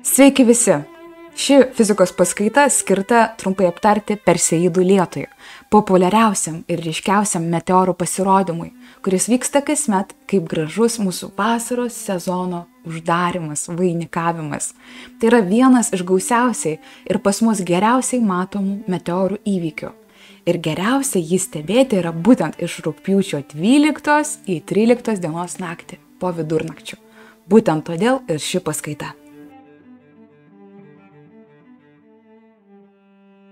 Sveiki visi! Ši fizikos paskaita skirta trumpai aptarti Perseidų lietui, populiariausiam ir ryškiausiam meteorų pasirodymui, kuris vyksta kasmet kaip gražus mūsų vasaros sezono uždarimas, vainikavimas. Tai yra vienas iš gausiausiai ir pas mus geriausiai matomų meteorų įvykių. Ir geriausia jį stebėti yra būtent iš rugpjūčio 12 į 13 dienos naktį po vidurnakčio. Būtent todėl ir ši paskaita.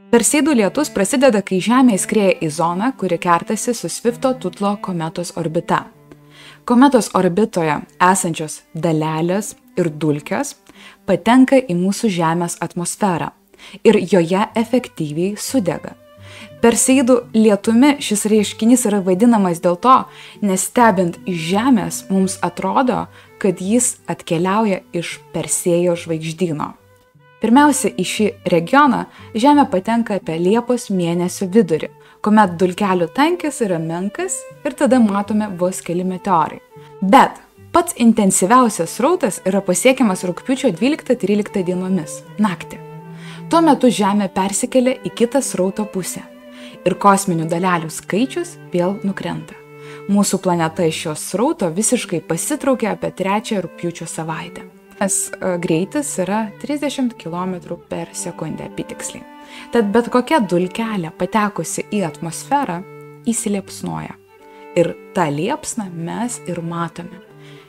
Perseidų lietus prasideda, kai Žemė įskrieja į zoną, kuri kertasi su Svifto-Tutlo kometos orbita. Kometos orbitoje esančios dalelės ir dulkės patenka į mūsų Žemės atmosferą ir joje efektyviai sudega. Perseidų lietumi šis reiškinys yra vadinamas dėl to, nes stebint iš Žemės mums atrodo, kad jis atkeliauja iš Persėjo žvaigždyno. Pirmiausia, į šį regioną Žemė patenka apie Liepos mėnesio vidurį, kuomet dulkelių tankis yra menkas ir tada matome vos keli meteorai. Bet pats intensyviausias srautas yra pasiekiamas rugpjūčio 12-13 dienomis, naktį. Tuo metu Žemė persikelia į kitą srauto pusę ir kosminių dalelių skaičius vėl nukrenta. Mūsų planeta iš šios srauto visiškai pasitraukia apie 3 rugpjūčio savaitę. Greitis yra 30 km per sekundę apytiksliai. Tad bet kokia dulkelė patekusi į atmosferą įsiliepsnoja. Ir tą liepsną mes ir matome.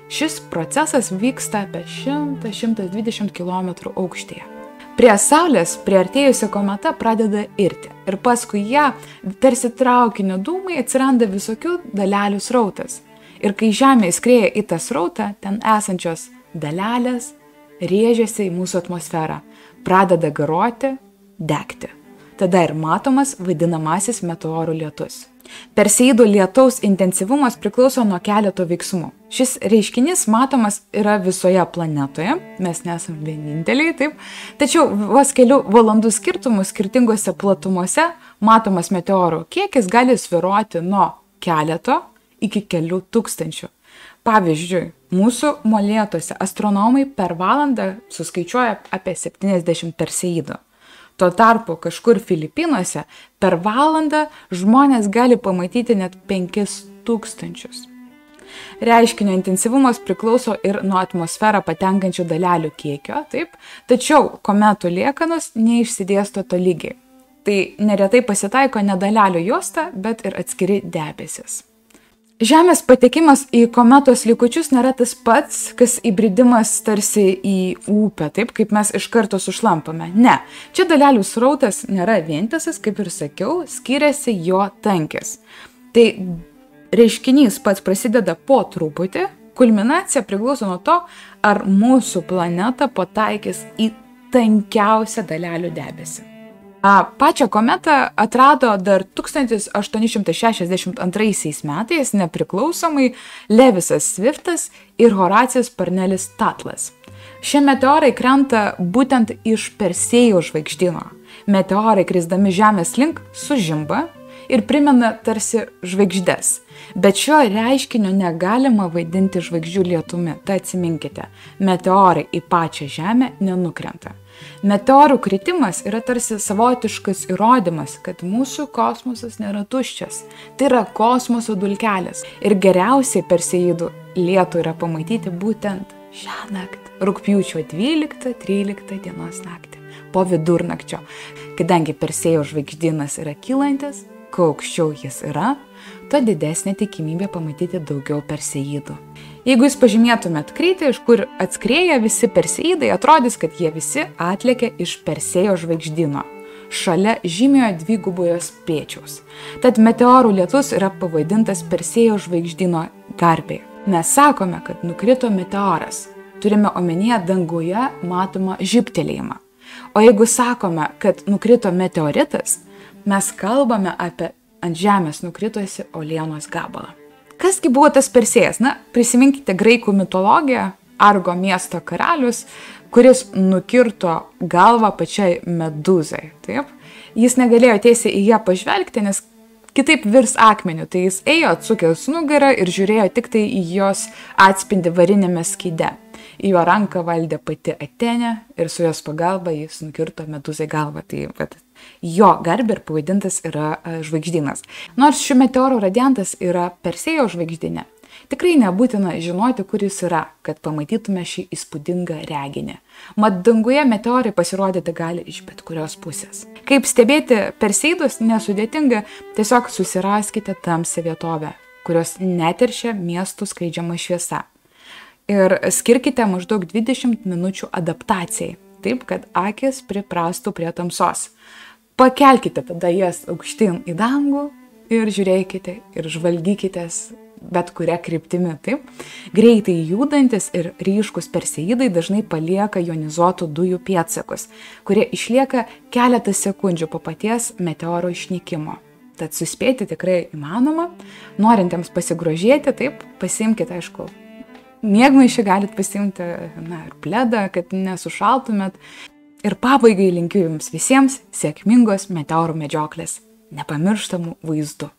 Šis procesas vyksta apie 100-120 km aukštyje. Prie Saulės priartėjusi kometa pradeda irti ir paskui ją tarsi traukinio dūmai atsiranda visokių dalelių srautas. Ir kai Žemė įskrieja į tą srautą, ten esančios dalelės rėžiasi į mūsų atmosferą, pradeda garoti, degti. Tada ir matomas vadinamasis meteorų lietus. Perseidų lietaus intensyvumas priklauso nuo keleto veiksmų. Šis reiškinys matomas yra visoje planetoje, mes nesam vieninteliai, taip, tačiau vos kelių valandų skirtumų skirtingose platumose matomas meteorų kiekis gali svyruoti nuo keleto iki kelių tūkstančių. Pavyzdžiui, mūsų molėtuose astronomai per valandą suskaičiuoja apie 70 perseidų. Tuo tarpu kažkur Filipinuose per valandą žmonės gali pamatyti net 5000. Reiškinio intensyvumas priklauso ir nuo atmosferą patenkančių dalelių kiekio, taip, tačiau kometų liekanos neišsidėsto tolygiai. Tai neretai pasitaiko ne dalelių juosta, bet ir atskiri debesis. Žemės patekimas į kometos likučius nėra tas pats, kas įbridimas tarsi į upę, taip kaip mes iš karto sušlampame. Ne, čia dalelių srautas nėra vientisas, kaip ir sakiau, skiriasi jo tankis. Tai reiškinys pats prasideda po truputį, kulminacija priklauso nuo to, ar mūsų planeta pataikys į tankiausią dalelių debesį. Pačią kometą atrado dar 1862 metais nepriklausomai Levisas Swiftas ir Horacijas Parnelis Tatlas. Šie meteorai krenta būtent iš Persėjo žvaigždyno. Meteorai krisdami Žemės link sužimba ir primena tarsi žvaigždes. Bet šio reiškinio negalima vaidinti žvaigždžių lietumi, tai atsiminkite, meteorai į pačią Žemę nenukrenta. Meteorų kritimas yra tarsi savotiškas įrodymas, kad mūsų kosmosas nėra tuščias. Tai yra kosmoso dulkelės. Ir geriausiai Perseidų lietų yra pamatyti būtent šią naktį, rugpjūčio 12-13 dienos naktį, po vidurnakčio. Kadangi Persėjo žvaigždynas yra kylantis, kuo aukščiau jis yra, tuo didesnė tikimybė pamatyti daugiau Perseidų. Jeigu jūs pažymėtumėt krytį, iš kur atskrieja visi Perseidai, atrodys, kad jie visi atlėkė iš Persėjo žvaigždyno, šalia žymiojo dvigubojo spėčiaus. Tad meteorų lietus yra pavadintas Persėjo žvaigždyno garbei. Mes sakome, kad nukrito meteoras. Turime omenyje danguje matomą žybtelėjimą. O jeigu sakome, kad nukrito meteoritas, mes kalbame apie ant Žemės nukritusi uolienos gabalą. Kasgi buvo tas Persėjas? Na, prisiminkite graikų mitologiją, Argo miesto karalius, kuris nukirto galvą pačiai medūzai. Taip? Jis negalėjo tiesiai į ją pažvelgti, nes kitaip virs akmeniu. Tai jis ėjo atsukęs nugarą ir žiūrėjo tik tai į jos atspindį varinėme skyde. Į jo ranką valdė pati Atenė ir su jos pagalba jis nukirto Medūzai galvą. Tai vat, jo garbė ir pavadintas yra žvaigždynas. Nors šių meteorų radiantas yra Persėjo žvaigždynė, tikrai nebūtina žinoti, kur jis yra, kad pamatytume šį įspūdingą reginį. Mat danguje meteorai pasirodyti gali iš bet kurios pusės. Kaip stebėti Perseidus nesudėtinga, tiesiog susiraskite tamsią vietovę, kurios neteršia miestų skleidžiama šviesa. Ir skirkite maždaug 20 minučių adaptacijai, taip kad akis priprastų prie tamsos. Pakelkite tada jas aukštyn į dangų ir žiūrėkite ir žvalgykitės bet kuria kryptimi, taip. Greitai judantis ir ryškus Perseidai dažnai palieka jonizuotų dujų pėdsakus, kurie išlieka keletą sekundžių po paties meteoro išnykimo. Tad suspėti tikrai įmanoma. Norintiems pasigrožėti, taip, pasiimkite, aišku, miegmaišį galit pasiimti, ir pledą, kad nesušaltumėt. Ir pabaigai linkiu jums visiems sėkmingos meteorų medžioklės, nepamirštamų vaizdų.